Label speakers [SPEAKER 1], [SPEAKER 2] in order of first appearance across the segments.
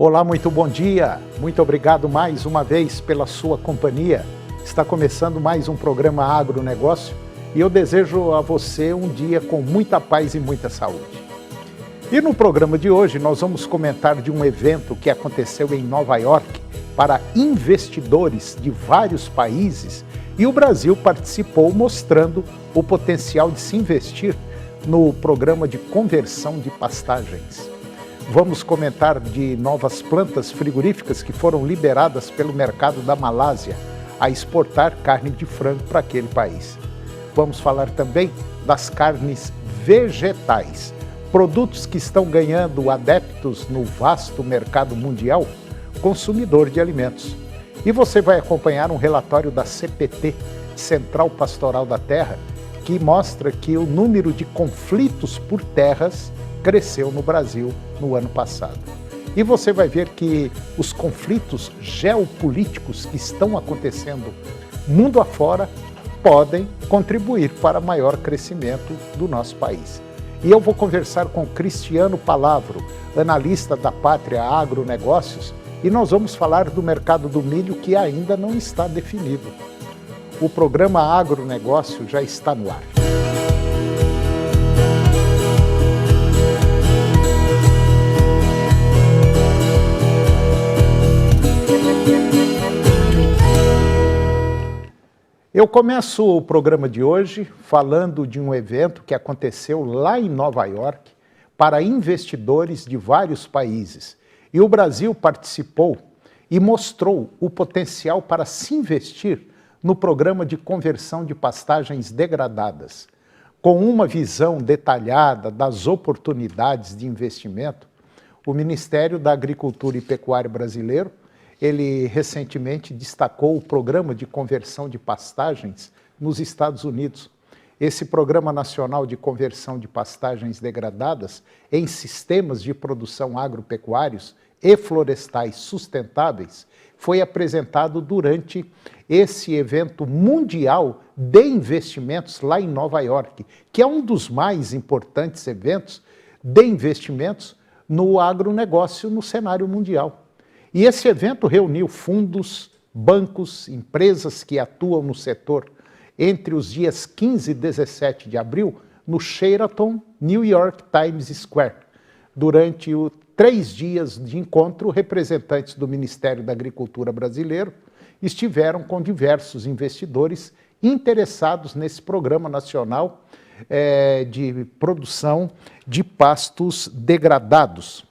[SPEAKER 1] Olá, muito bom dia. Muito obrigado mais uma vez pela sua companhia. Está começando mais um programa Agronegócio e eu desejo a você um dia com muita paz e muita saúde. E no programa de hoje nós vamos comentar de um evento que aconteceu em Nova York para investidores de vários países e o Brasil participou mostrando o potencial de se investir no programa de conversão de pastagens. Vamos comentar de novas plantas frigoríficas que foram liberadas pelo mercado da Malásia a exportar carne de frango para aquele país. Vamos falar também das carnes vegetais, produtos que estão ganhando adeptos no vasto mercado mundial consumidor de alimentos. E você vai acompanhar um relatório da CPT, Central Pastoral da Terra, que mostra que o número de conflitos por terras cresceu no Brasil no ano passado. E você vai ver que os conflitos geopolíticos que estão acontecendo mundo afora podem contribuir para maior crescimento do nosso país. E eu vou conversar com Cristiano Palavro, analista da Pátria Agronegócios, e nós vamos falar do mercado do milho que ainda não está definido. O programa Agronegócio já está no ar. Eu começo o programa de hoje falando de um evento que aconteceu lá em Nova York para investidores de vários países. E o Brasil participou e mostrou o potencial para se investir no programa de conversão de pastagens degradadas. Com uma visão detalhada das oportunidades de investimento, o Ministério da Agricultura e Pecuária brasileiro ele recentemente destacou o programa de conversão de pastagens nos Estados Unidos. Esse Programa Nacional de Conversão de Pastagens Degradadas em Sistemas de Produção Agropecuários e Florestais Sustentáveis foi apresentado durante esse evento mundial de investimentos lá em Nova York, que é um dos mais importantes eventos de investimentos no agronegócio no cenário mundial. E esse evento reuniu fundos, bancos, empresas que atuam no setor entre os dias 15 e 17 de abril no Sheraton New York Times Square. Durante 3 dias de encontro, representantes do Ministério da Agricultura brasileiro estiveram com diversos investidores interessados nesse Programa Nacional de Produção de Pastos Degradados.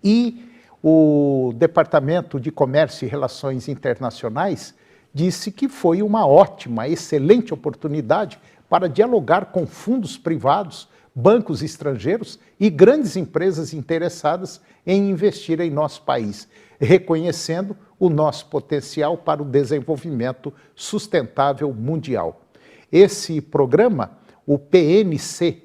[SPEAKER 1] E o Departamento de Comércio e Relações Internacionais disse que foi uma ótima, excelente oportunidade para dialogar com fundos privados, bancos estrangeiros e grandes empresas interessadas em investir em nosso país, reconhecendo o nosso potencial para o desenvolvimento sustentável mundial. Esse programa, o PNC-PD,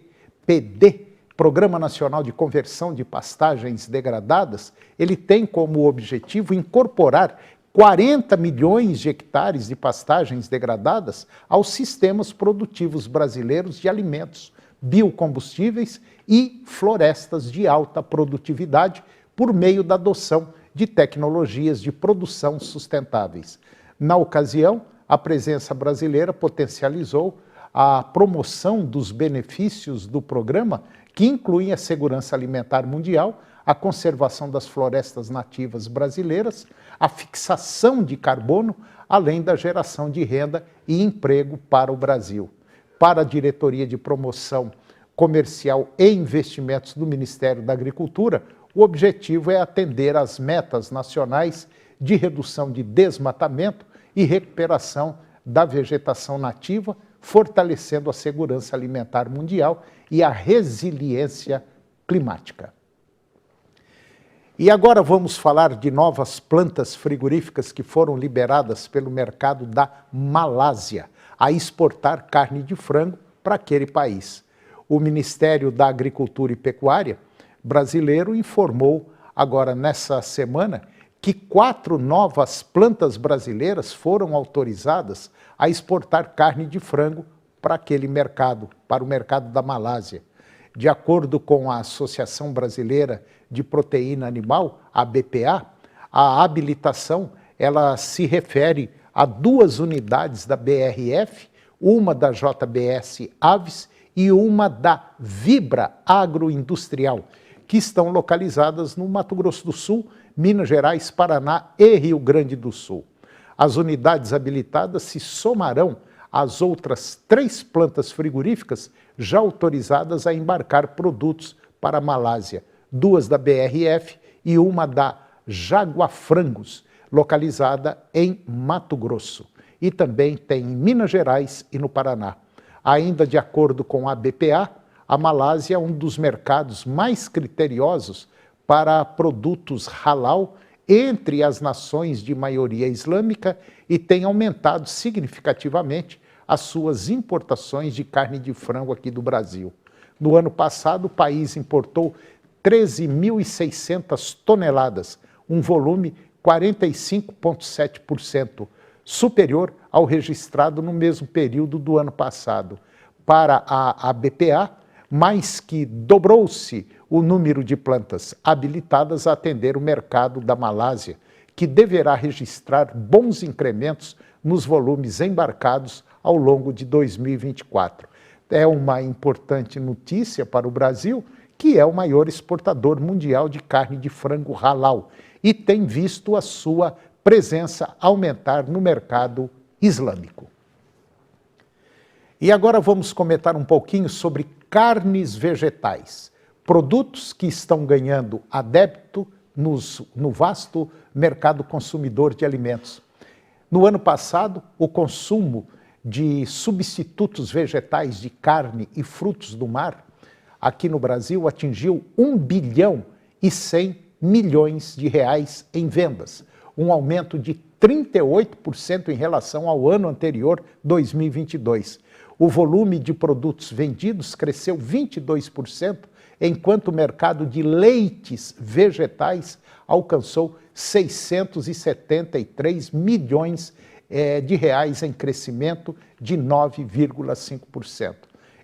[SPEAKER 1] Programa Nacional de Conversão de Pastagens Degradadas, ele tem como objetivo incorporar 40 milhões de hectares de pastagens degradadas aos sistemas produtivos brasileiros de alimentos, biocombustíveis e florestas de alta produtividade por meio da adoção de tecnologias de produção sustentáveis. Na ocasião, a presença brasileira potencializou a promoção dos benefícios do programa, que incluem a segurança alimentar mundial, a conservação das florestas nativas brasileiras, a fixação de carbono, além da geração de renda e emprego para o Brasil. Para a Diretoria de Promoção Comercial e Investimentos do Ministério da Agricultura, o objetivo é atender às metas nacionais de redução de desmatamento e recuperação da vegetação nativa, fortalecendo a segurança alimentar mundial e a resiliência climática. E agora vamos falar de novas plantas frigoríficas que foram liberadas pelo mercado da Malásia a exportar carne de frango para aquele país. O Ministério da Agricultura e Pecuária brasileiro informou agora nessa semana que 4 novas plantas brasileiras foram autorizadas a exportar carne de frango para aquele mercado, para o mercado da Malásia. De acordo com a Associação Brasileira de proteína animal, a BPA, a habilitação ela se refere a 2 unidades da BRF, uma da JBS Aves e uma da Vibra Agroindustrial, que estão localizadas no Mato Grosso do Sul, Minas Gerais, Paraná e Rio Grande do Sul. As unidades habilitadas se somarão às outras 3 plantas frigoríficas já autorizadas a embarcar produtos para a Malásia, 2 da BRF e uma da Jaguafrangos, localizada em Mato Grosso. E também tem em Minas Gerais e no Paraná. Ainda de acordo com a BPA, a Malásia é um dos mercados mais criteriosos para produtos halal entre as nações de maioria islâmica e tem aumentado significativamente as suas importações de carne de frango aqui do Brasil. No ano passado, o país importou 13.600 toneladas, um volume 45,7%, superior ao registrado no mesmo período do ano passado. Para a BPA, mais que dobrou-se o número de plantas habilitadas a atender o mercado da Malásia, que deverá registrar bons incrementos nos volumes embarcados ao longo de 2024. É uma importante notícia para o Brasil, que é o maior exportador mundial de carne de frango halal e tem visto a sua presença aumentar no mercado islâmico. E agora vamos comentar um pouquinho sobre carnes vegetais, produtos que estão ganhando adepto no vasto mercado consumidor de alimentos. No ano passado, o consumo de substitutos vegetais de carne e frutos do mar aqui no Brasil atingiu 1 bilhão e 100 milhões de reais em vendas, um aumento de 38% em relação ao ano anterior, 2022. O volume de produtos vendidos cresceu 22%, enquanto o mercado de leites vegetais alcançou 673 milhões de reais em crescimento de 9,5%.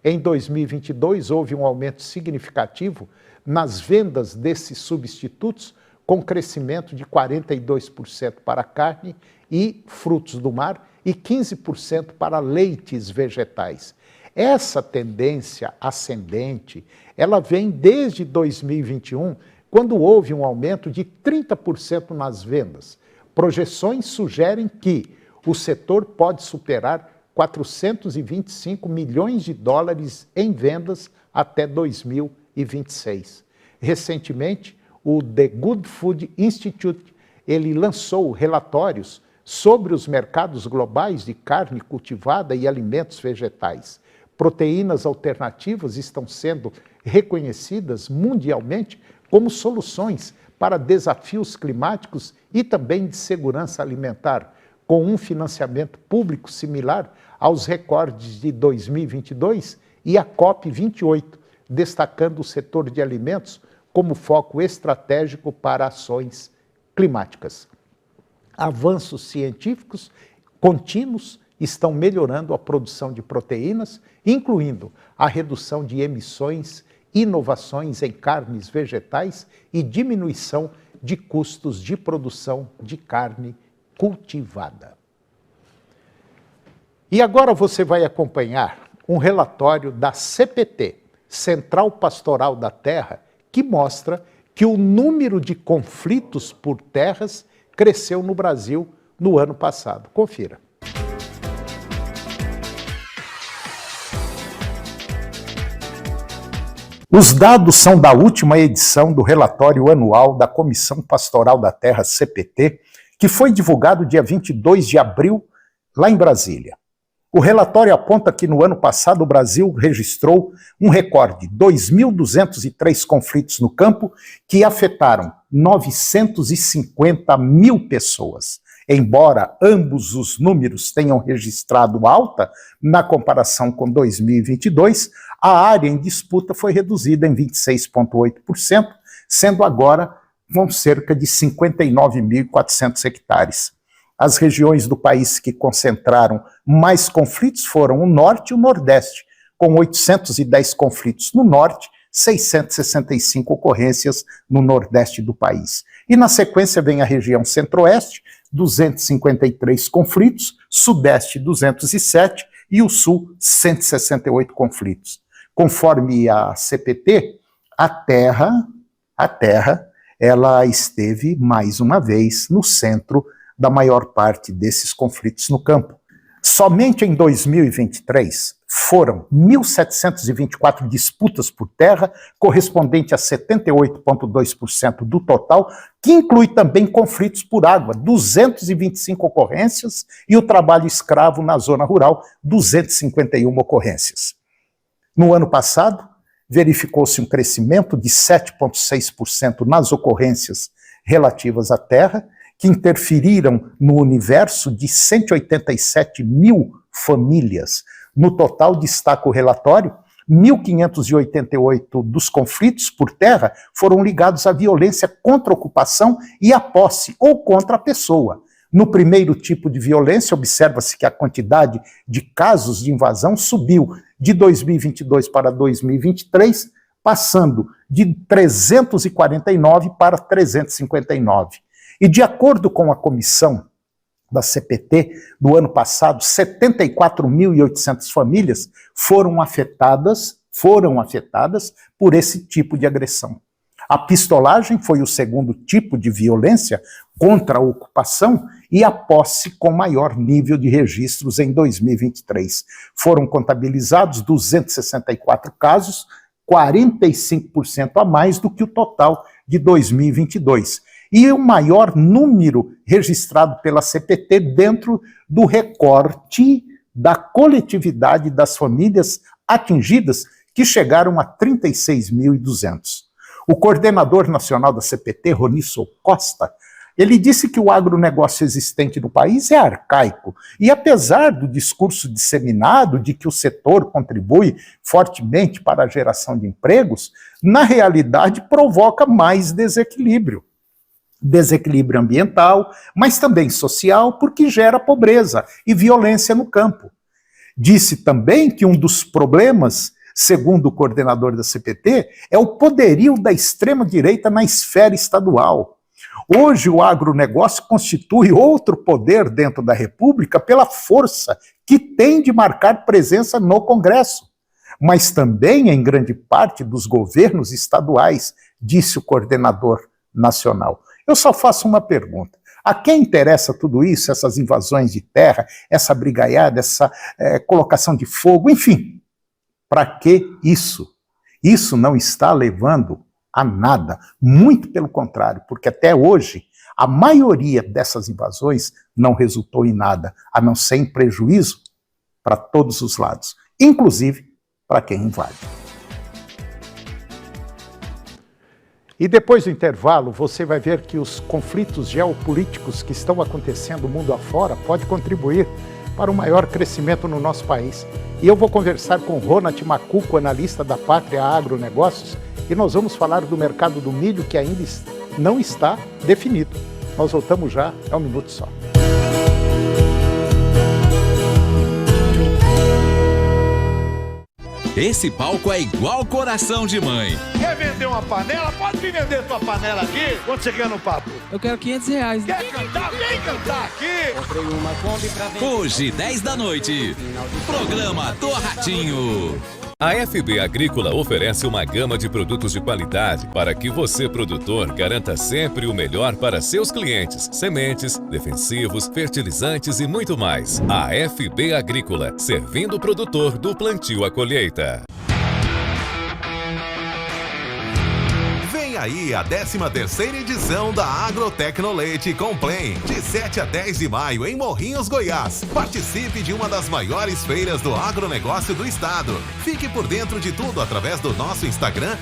[SPEAKER 1] Em 2022, houve um aumento significativo nas vendas desses substitutos, com crescimento de 42% para carne e frutos do mar e 15% para leites vegetais. Essa tendência ascendente, ela vem desde 2021, quando houve um aumento de 30% nas vendas. Projeções sugerem que o setor pode superar 425 milhões de dólares em vendas até 2026. Recentemente, o The Good Food Institute ele lançou relatórios sobre os mercados globais de carne cultivada e alimentos vegetais. Proteínas alternativas estão sendo reconhecidas mundialmente como soluções para desafios climáticos e também de segurança alimentar, com um financiamento público similar aos recordes de 2022 e a COP28, destacando o setor de alimentos como foco estratégico para ações climáticas. Avanços científicos contínuos estão melhorando a produção de proteínas, incluindo a redução de emissões, inovações em carnes vegetais e diminuição de custos de produção de carne cultivada. E agora você vai acompanhar um relatório da CPT, Central Pastoral da Terra, que mostra que o número de conflitos por terras cresceu no Brasil no ano passado. Confira. Os dados são da última edição do relatório anual da Comissão Pastoral da Terra, CPT, que foi divulgado dia 22 de abril, lá em Brasília. O relatório aponta que no ano passado o Brasil registrou um recorde, 2.203 conflitos no campo, que afetaram 950 mil pessoas. Embora ambos os números tenham registrado alta na comparação com 2022, a área em disputa foi reduzida em 26,8%, sendo agora com cerca de 59.400 hectares. As regiões do país que concentraram mais conflitos foram o Norte e o Nordeste, com 810 conflitos no Norte, 665 ocorrências no nordeste do país. E na sequência vem a região centro-oeste, 253 conflitos, sudeste 207 e o sul 168 conflitos. Conforme a CPT, a terra, ela esteve mais uma vez no centro da maior parte desses conflitos no campo. Somente em 2023 foram 1.724 disputas por terra, correspondente a 78,2% do total, que inclui também conflitos por água, 225 ocorrências, e o trabalho escravo na zona rural, 251 ocorrências. No ano passado, verificou-se um crescimento de 7,6% nas ocorrências relativas à terra, que interferiram no universo de 187 mil famílias. No total, destaca o relatório, 1.588 dos conflitos por terra foram ligados à violência contra a ocupação e à posse, ou contra a pessoa. No primeiro tipo de violência, observa-se que a quantidade de casos de invasão subiu de 2022 para 2023, passando de 349 para 359. E de acordo com a comissão da CPT, no ano passado, 74.800 famílias foram afetadas por esse tipo de agressão. A pistolagem foi o segundo tipo de violência contra a ocupação e a posse com maior nível de registros em 2023. Foram contabilizados 264 casos, 45% a mais do que o total de 2022. E o maior número registrado pela CPT dentro do recorte da coletividade das famílias atingidas, que chegaram a 36.200. O coordenador nacional da CPT, Ronisso Costa, ele disse que o agronegócio existente no país é arcaico, e apesar do discurso disseminado de que o setor contribui fortemente para a geração de empregos, na realidade provoca mais desequilíbrio ambiental, mas também social, porque gera pobreza e violência no campo. Disse também que um dos problemas, segundo o coordenador da CPT, é o poderio da extrema-direita na esfera estadual. Hoje o agronegócio constitui outro poder dentro da República pela força que tem de marcar presença no Congresso, mas também em grande parte dos governos estaduais, disse o coordenador nacional. Eu só faço uma pergunta. A quem interessa tudo isso, essas invasões de terra, essa brigaiada, essa colocação de fogo, enfim, para que isso? Isso não está levando a nada, muito pelo contrário, porque até hoje a maioria dessas invasões não resultou em nada, a não ser em prejuízo para todos os lados, inclusive para quem invade. E depois do intervalo, você vai ver que os conflitos geopolíticos que estão acontecendo mundo afora podem contribuir para um maior crescimento no nosso país. E eu vou conversar com Ronald Macuco, analista da Pátria Agronegócios, e nós vamos falar do mercado do milho que ainda não está definido. Nós voltamos já, é um minuto só.
[SPEAKER 2] Esse palco é igual coração de mãe.
[SPEAKER 3] Quer vender uma panela? Pode me vender tua panela aqui. Quanto você quer no papo?
[SPEAKER 4] Eu quero R$500.
[SPEAKER 3] Quer cantar? Vem cantar aqui.
[SPEAKER 4] Comprei uma Kombi pra vender.
[SPEAKER 2] Hoje, 10 da noite, programa do Ratinho.
[SPEAKER 5] A FB Agrícola oferece uma gama de produtos de qualidade para que você, produtor, garanta sempre o melhor para seus clientes. Sementes, defensivos, fertilizantes e muito mais. A FB Agrícola, servindo o produtor do plantio à colheita.
[SPEAKER 6] Vem aí a 13ª edição da Agrotecnoleite Complém, de 7 a 10 de maio em Morrinhos, Goiás. Participe de uma das maiores feiras do agronegócio do estado. Fique por dentro de tudo através do nosso Instagram,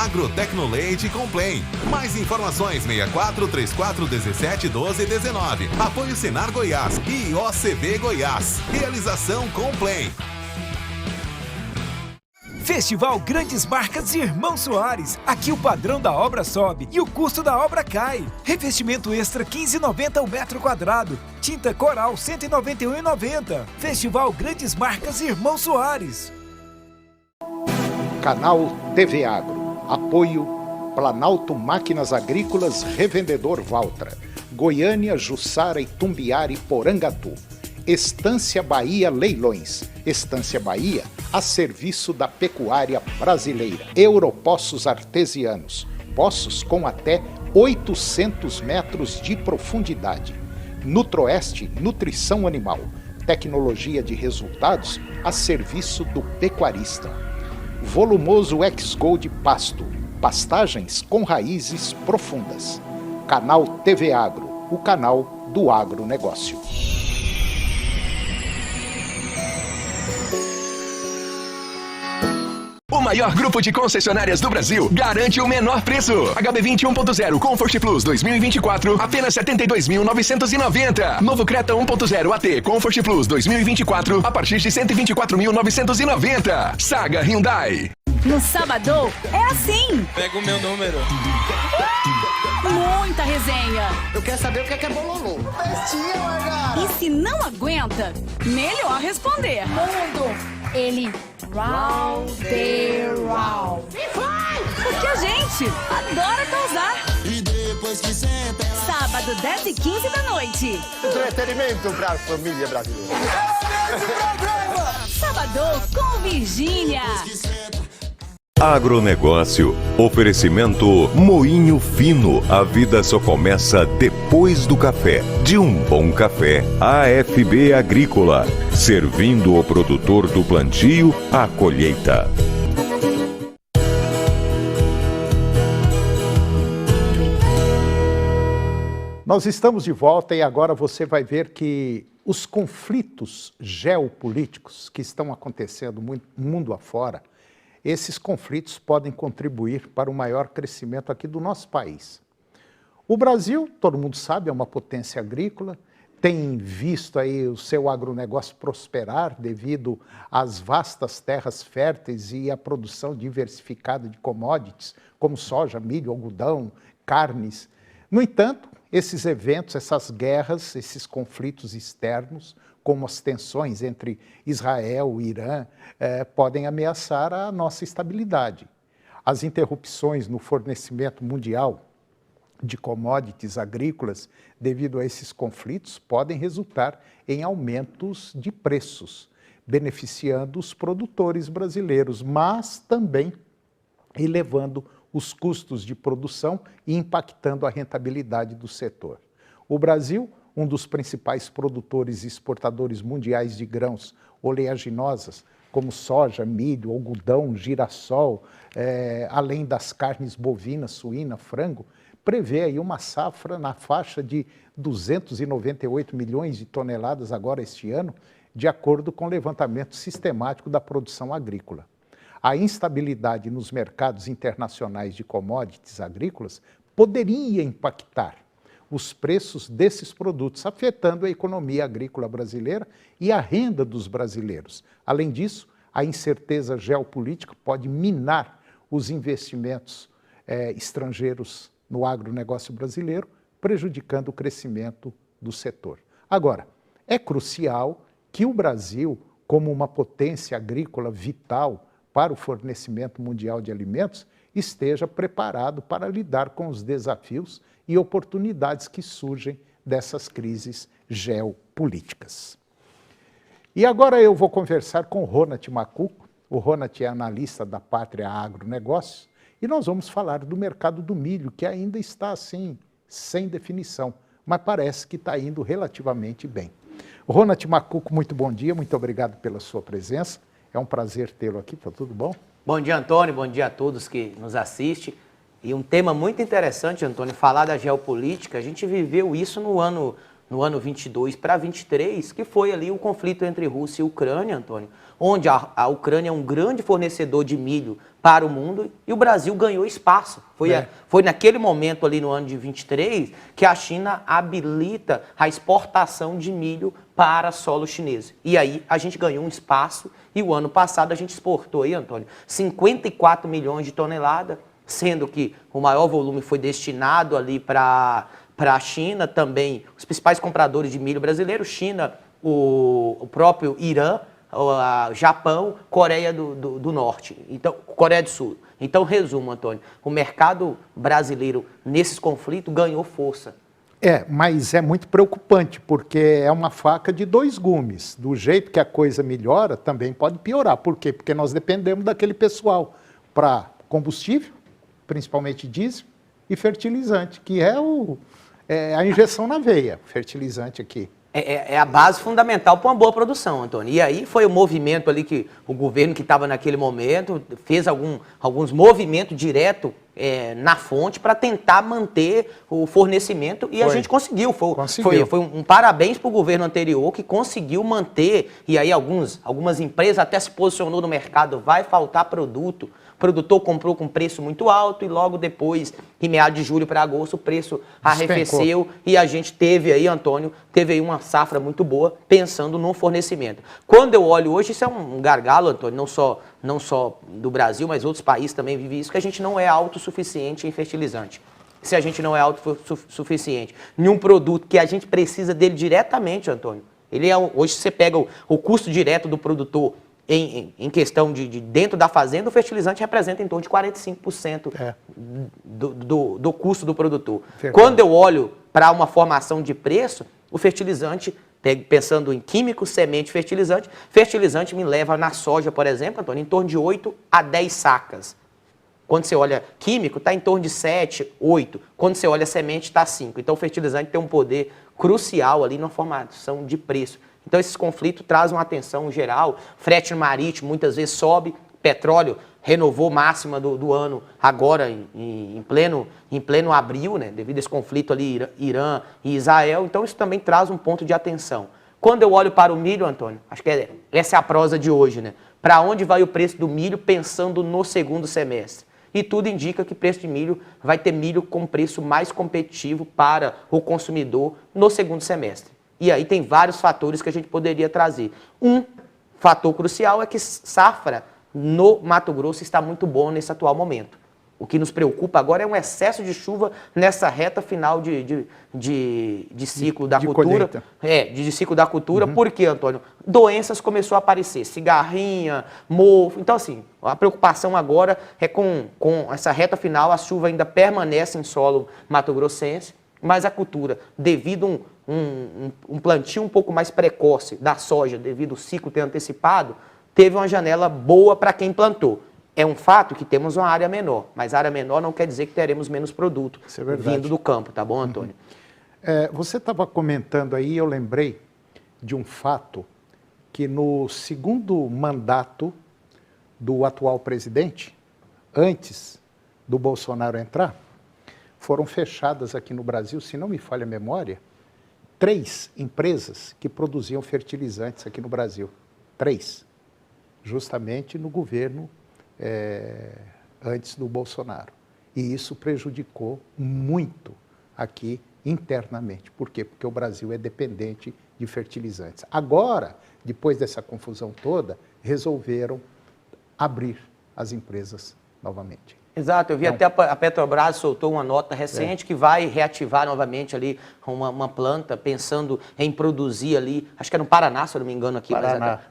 [SPEAKER 6] @Agrotecnoleite Complém. Mais informações 64 34 17 12 19. Apoio Senar Goiás e OCB Goiás. Realização Complém.
[SPEAKER 7] Festival Grandes Marcas Irmão Soares. Aqui o padrão da obra sobe e o custo da obra cai. Revestimento extra R$15,90 o metro quadrado. Tinta Coral R$191,90. Festival Grandes Marcas Irmão Soares.
[SPEAKER 1] Canal TV Agro. Apoio Planalto Máquinas Agrícolas Revendedor Valtra. Goiânia, Jussara, Itumbiara e Porangatu. Estância Bahia Leilões. Estância Bahia a serviço da pecuária brasileira. Europoços Artesianos. Poços com até 800 metros de profundidade. Nutroeste Nutrição Animal. Tecnologia de resultados a serviço do pecuarista. Volumoso X-Gold Pasto. Pastagens com raízes profundas. Canal TV Agro, o canal do agronegócio.
[SPEAKER 8] O maior grupo de concessionárias do Brasil garante o menor preço. HB20 1.0 Comfort Plus 2024, apenas R$ 72.990. Novo Creta 1.0 AT Comfort Plus 2024, a partir de R$ 124.990. Saga Hyundai.
[SPEAKER 9] No Sabadão é assim.
[SPEAKER 4] Pega o meu número.
[SPEAKER 9] Muita resenha.
[SPEAKER 3] Eu quero saber o que é bololô.
[SPEAKER 9] E se não aguenta, melhor responder. Ele round the round. Porque a gente adora causar.
[SPEAKER 3] E depois que senta,
[SPEAKER 9] Sábado, 10h15 da noite.
[SPEAKER 3] entretenimento para a família brasileira.
[SPEAKER 9] Sabadão com Virgínia.
[SPEAKER 10] Agronegócio. Oferecimento Moinho Fino. A vida só começa depois do café. De um bom café, AFB Agrícola. Servindo o produtor do plantio à colheita.
[SPEAKER 1] Nós estamos de volta e agora você vai ver que os conflitos geopolíticos que estão acontecendo mundo afora, esses conflitos podem contribuir para o maior crescimento aqui do nosso país. O Brasil, todo mundo sabe, é uma potência agrícola, tem visto aí o seu agronegócio prosperar devido às vastas terras férteis e à produção diversificada de commodities, como soja, milho, algodão, carnes. No entanto, esses eventos, essas guerras, esses conflitos externos, como as tensões entre Israel e Irã, podem ameaçar a nossa estabilidade. As interrupções no fornecimento mundial de commodities agrícolas devido a esses conflitos podem resultar em aumentos de preços, beneficiando os produtores brasileiros, mas também elevando os custos de produção e impactando a rentabilidade do setor. O Brasil, um dos principais produtores e exportadores mundiais de grãos oleaginosas, como soja, milho, algodão, girassol, além das carnes bovina, suína, frango, prevê aí uma safra na faixa de 298 milhões de toneladas agora este ano, de acordo com o levantamento sistemático da produção agrícola. A instabilidade nos mercados internacionais de commodities agrícolas poderia impactar os preços desses produtos, afetando a economia agrícola brasileira e a renda dos brasileiros. Além disso, a incerteza geopolítica pode minar os investimentos estrangeiros no agronegócio brasileiro, prejudicando o crescimento do setor. Agora, é crucial que o Brasil, como uma potência agrícola vital para o fornecimento mundial de alimentos, esteja preparado para lidar com os desafios e oportunidades que surgem dessas crises geopolíticas. E agora eu vou conversar com o Ronald Macuco. O Ronald é analista da Pátria Agronegócios e nós vamos falar do mercado do milho, que ainda está assim, sem definição, mas parece que está indo relativamente bem. Ronald Macuco, muito bom dia, muito obrigado pela sua presença. É um prazer tê-lo aqui, tá tudo bom?
[SPEAKER 11] Bom dia, Antônio, bom dia a todos que nos assistem. E um tema muito interessante, Antônio, falar da geopolítica. A gente viveu isso no ano 22 para 23, que foi ali o conflito entre Rússia e Ucrânia, Antônio, onde a Ucrânia é um grande fornecedor de milho para o mundo e o Brasil ganhou espaço. Foi naquele momento ali no ano de 23 que a China habilita a exportação de milho para solo chinês. E aí a gente ganhou um espaço e o ano passado a gente exportou aí, Antônio, 54 milhões de toneladas, sendo que o maior volume foi destinado ali para a China, também os principais compradores de milho brasileiro, China, o próprio Irã, Japão, Coreia do Norte, então, Coreia do Sul. Então, resumo, Antônio, o mercado brasileiro nesses conflitos ganhou força.
[SPEAKER 1] Mas é muito preocupante, porque é uma faca de dois gumes. Do jeito que a coisa melhora, também pode piorar. Por quê? Porque nós dependemos daquele pessoal para combustível, principalmente diesel, e fertilizante, que é a injeção na veia, fertilizante aqui.
[SPEAKER 11] É a base fundamental para uma boa produção, Antônio. E aí foi o movimento ali que o governo que estava naquele momento fez alguns movimentos direto na fonte para tentar manter o fornecimento e a gente conseguiu. Foi um parabéns para o governo anterior que conseguiu manter. E aí algumas empresas até se posicionou no mercado, vai faltar produto. O produtor comprou com preço muito alto e logo depois, em meados de julho para agosto, o preço arrefeceu e a gente teve aí, Antônio, uma safra muito boa pensando no fornecimento. Quando eu olho hoje, isso é um gargalo, Antônio, não só do Brasil, mas outros países também vivem isso, que a gente não é autossuficiente em fertilizante. Se a gente não é autossuficiente em um produto que a gente precisa dele diretamente, Antônio, hoje você pega o custo direto do produtor em questão de dentro da fazenda, o fertilizante representa em torno de 45% do custo do produtor. Verdade. Quando eu olho para uma formação de preço, o fertilizante, pensando em químico, semente, fertilizante me leva na soja, por exemplo, Antônio, em torno de 8 a 10 sacas. Quando você olha químico, está em torno de 7, 8. Quando você olha semente, está 5. Então o fertilizante tem um poder crucial ali na formação de preço. Então, esses conflitos trazem uma atenção geral. Frete marítimo muitas vezes sobe, petróleo renovou máxima do ano agora em pleno abril, né, devido a esse conflito ali, Irã e Israel. Então, isso também traz um ponto de atenção. Quando eu olho para o milho, Antônio, acho que essa é a prosa de hoje, né? Para onde vai o preço do milho pensando no segundo semestre? E tudo indica que o preço de milho vai ter milho com preço mais competitivo para o consumidor no segundo semestre. E aí tem vários fatores que a gente poderia trazer. Um fator crucial é que safra no Mato Grosso está muito bom nesse atual momento. O que nos preocupa agora é um excesso de chuva nessa reta final de ciclo da cultura. De ciclo da cultura. Por quê, Antônio? Doenças começou a aparecer, cigarrinha, mofo. Então, assim, a preocupação agora é com essa reta final, a chuva ainda permanece em solo mato-grossense, mas a cultura, devido um plantio um pouco mais precoce da soja, devido ao ciclo ter antecipado, teve uma janela boa para quem plantou. É um fato que temos uma área menor, mas área menor não quer dizer que teremos menos produto vindo do campo, tá bom, Antônio?
[SPEAKER 1] Você estava comentando aí, eu lembrei de um fato que no segundo mandato do atual presidente, antes do Bolsonaro entrar, foram fechadas aqui no Brasil, se não me falha a memória, 3 empresas que produziam fertilizantes aqui no Brasil. 3. Justamente no governo antes do Bolsonaro. E isso prejudicou muito aqui internamente. Por quê? Porque o Brasil é dependente de fertilizantes. Agora, depois dessa confusão toda, resolveram abrir as empresas novamente.
[SPEAKER 11] Exato, eu vi até a Petrobras soltou uma nota recente que vai reativar novamente ali uma planta pensando em produzir ali, acho que é no Paraná, se eu não me engano aqui.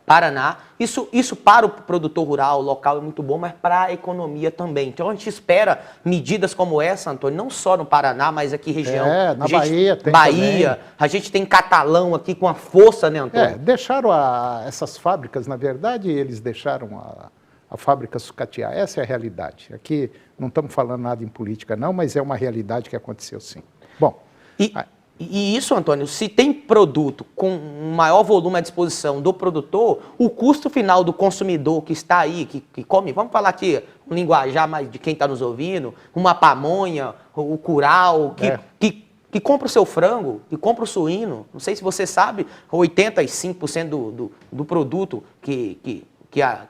[SPEAKER 11] Paraná. Isso para o produtor rural, local é muito bom, mas para a economia também. Então a gente espera medidas como essa, Antônio, não só no Paraná, mas aqui região.
[SPEAKER 1] Na Bahia tem
[SPEAKER 11] Bahia, também. A gente tem Catalão aqui com a força, né, Antônio?
[SPEAKER 1] Deixaram essas fábricas, na verdade, eles deixaram a fábrica sucatear. Essa é a realidade. Aqui não estamos falando nada em política não, mas é uma realidade que aconteceu sim. Bom.
[SPEAKER 11] E isso, Antônio, se tem produto com um maior volume à disposição do produtor, o custo final do consumidor que está aí, que come, vamos falar aqui um linguajar mais de quem está nos ouvindo, uma pamonha, o curau, que compra o seu frango, que compra o suíno, não sei se você sabe, 85% do produto que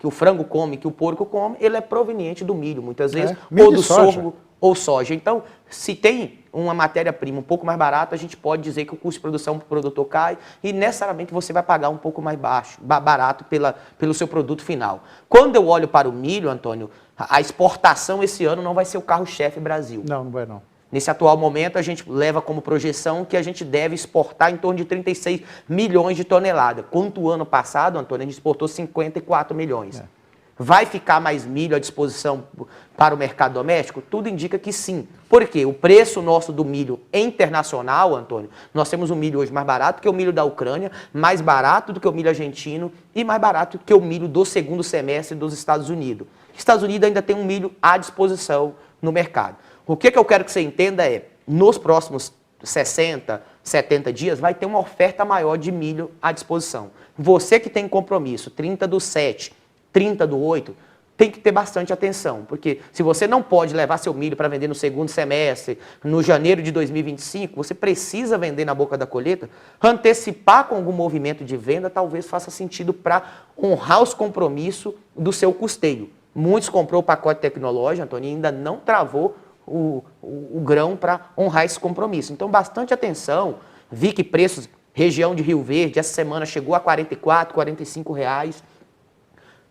[SPEAKER 11] o frango come, que o porco come, ele é proveniente do milho, muitas vezes, ou do sorgo ou soja. Então, se tem uma matéria-prima um pouco mais barata, a gente pode dizer que o custo de produção para o produtor cai e necessariamente você vai pagar um pouco mais barato pelo seu produto final. Quando eu olho para o milho, Antônio, a exportação esse ano não vai ser o carro-chefe Brasil.
[SPEAKER 1] Não vai não.
[SPEAKER 11] Nesse atual momento, a gente leva como projeção que a gente deve exportar em torno de 36 milhões de toneladas. Quanto o ano passado, Antônio, a gente exportou 54 milhões. Vai ficar mais milho à disposição para o mercado doméstico? Tudo indica que sim. Por quê? O preço nosso do milho internacional, Antônio, nós temos um milho hoje mais barato que o milho da Ucrânia, mais barato do que o milho argentino e mais barato do que o milho do segundo semestre dos Estados Unidos. Estados Unidos ainda tem um milho à disposição no mercado. O que eu quero que você entenda é, nos próximos 60, 70 dias, vai ter uma oferta maior de milho à disposição. Você que tem compromisso, 30/7, 30/8, tem que ter bastante atenção, porque se você não pode levar seu milho para vender no segundo semestre, no janeiro de 2025, você precisa vender na boca da colheita, antecipar com algum movimento de venda talvez faça sentido para honrar os compromissos do seu custeio. Muitos comprou o pacote tecnológico, Antônio, e ainda não travou o grão para honrar esse compromisso. Então, bastante atenção. Vi que preços, região de Rio Verde, essa semana chegou a R$ 44, R$ 45.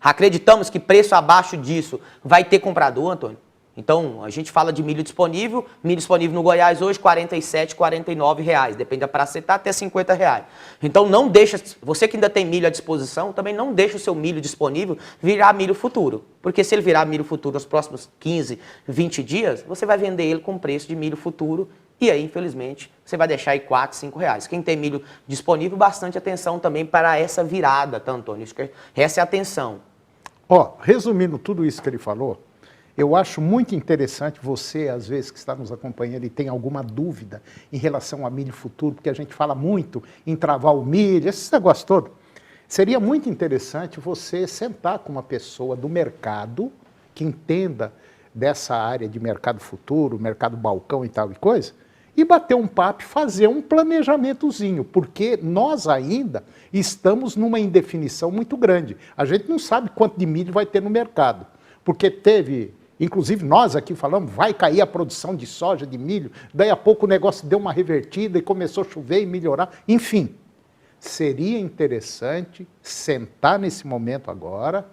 [SPEAKER 11] Acreditamos que preço abaixo disso vai ter comprador, Antônio. Então, a gente fala de milho disponível no Goiás hoje, R$ 47, R$ 49, depende da praça, está até R$ 50. Então, não deixa, você que ainda tem milho à disposição, também não deixa o seu milho disponível virar milho futuro. Porque se ele virar milho futuro nos próximos 15, 20 dias, você vai vender ele com preço de milho futuro e aí, infelizmente, você vai deixar aí R$ 4, R$ 5. Quem tem milho disponível, bastante atenção também para essa virada, tá, Antônio? Essa é a atenção.
[SPEAKER 1] Resumindo tudo isso que ele falou, eu acho muito interessante você, às vezes, que está nos acompanhando e tem alguma dúvida em relação a milho futuro, porque a gente fala muito em travar o milho, esse negócio todo. Seria muito interessante você sentar com uma pessoa do mercado que entenda dessa área de mercado futuro, mercado balcão e tal e coisa, e bater um papo e fazer um planejamentozinho, porque nós ainda estamos numa indefinição muito grande. A gente não sabe quanto de milho vai ter no mercado, porque teve, inclusive nós aqui falamos, vai cair a produção de soja, de milho, daí a pouco o negócio deu uma revertida e começou a chover e melhorar, enfim. Seria interessante sentar nesse momento agora,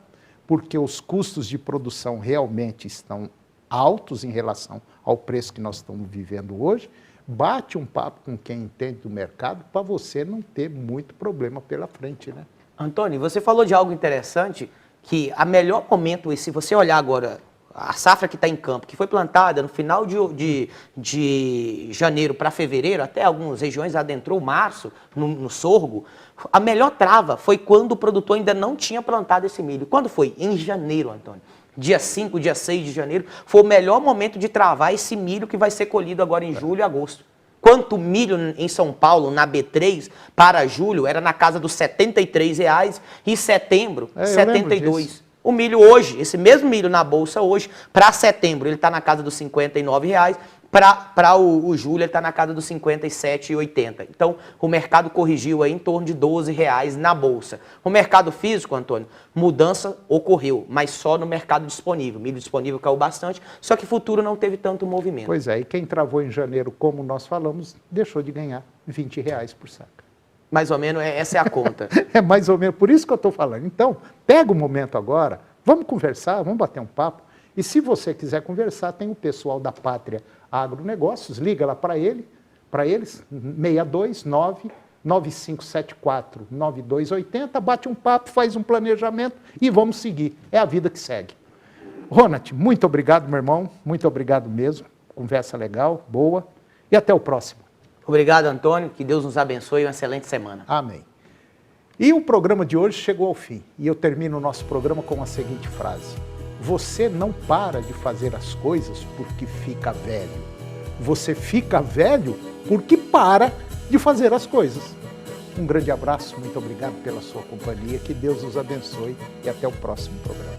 [SPEAKER 1] porque os custos de produção realmente estão altos em relação ao preço que nós estamos vivendo hoje. Bate um papo com quem entende do mercado para você não ter muito problema pela frente, né?
[SPEAKER 11] Antônio, você falou de algo interessante, que a melhor momento, se você olhar agora, a safra que está em campo, que foi plantada no final de janeiro para fevereiro, até algumas regiões adentrou março no sorgo, a melhor trava foi quando o produtor ainda não tinha plantado esse milho. Quando foi? Em janeiro, Antônio. Dia 5, dia 6 de janeiro, foi o melhor momento de travar esse milho que vai ser colhido agora em julho e agosto. Quanto milho em São Paulo, na B3, para julho, era na casa dos R$ 73, e setembro, R$ 72. O milho hoje, esse mesmo milho na bolsa hoje, para setembro, ele está na casa dos R$ 59, para o julho ele está na casa dos R$ 57,80. Então, o mercado corrigiu aí em torno de R$ 12 na bolsa. O mercado físico, Antônio, mudança ocorreu, mas só no mercado disponível. O milho disponível caiu bastante, só que futuro não teve tanto movimento.
[SPEAKER 1] Pois é, e quem travou em janeiro, como nós falamos, deixou de ganhar R$ 20 por saca.
[SPEAKER 11] Mais ou menos, essa é a conta.
[SPEAKER 1] É mais ou menos, por isso que eu estou falando. Então, pega o momento agora, vamos conversar, vamos bater um papo. E se você quiser conversar, tem o pessoal da Pátria Agronegócios, liga lá para eles, 629-9574-9280, bate um papo, faz um planejamento e vamos seguir. É a vida que segue. Ronald, muito obrigado, meu irmão, muito obrigado mesmo. Conversa legal, boa, e até o próximo.
[SPEAKER 11] Obrigado, Antônio, que Deus nos abençoe e uma excelente semana.
[SPEAKER 1] Amém. E o programa de hoje chegou ao fim, e eu termino o nosso programa com a seguinte frase: você não para de fazer as coisas porque fica velho. Você fica velho porque para de fazer as coisas. Um grande abraço, muito obrigado pela sua companhia, que Deus nos abençoe e até o próximo programa.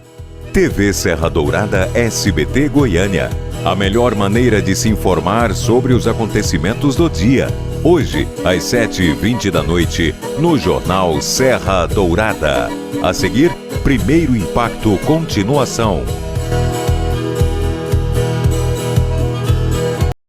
[SPEAKER 10] TV Serra Dourada SBT Goiânia. A melhor maneira de se informar sobre os acontecimentos do dia. Hoje, às 7h20 da noite, no Jornal Serra Dourada. A seguir, Primeiro Impacto Continuação.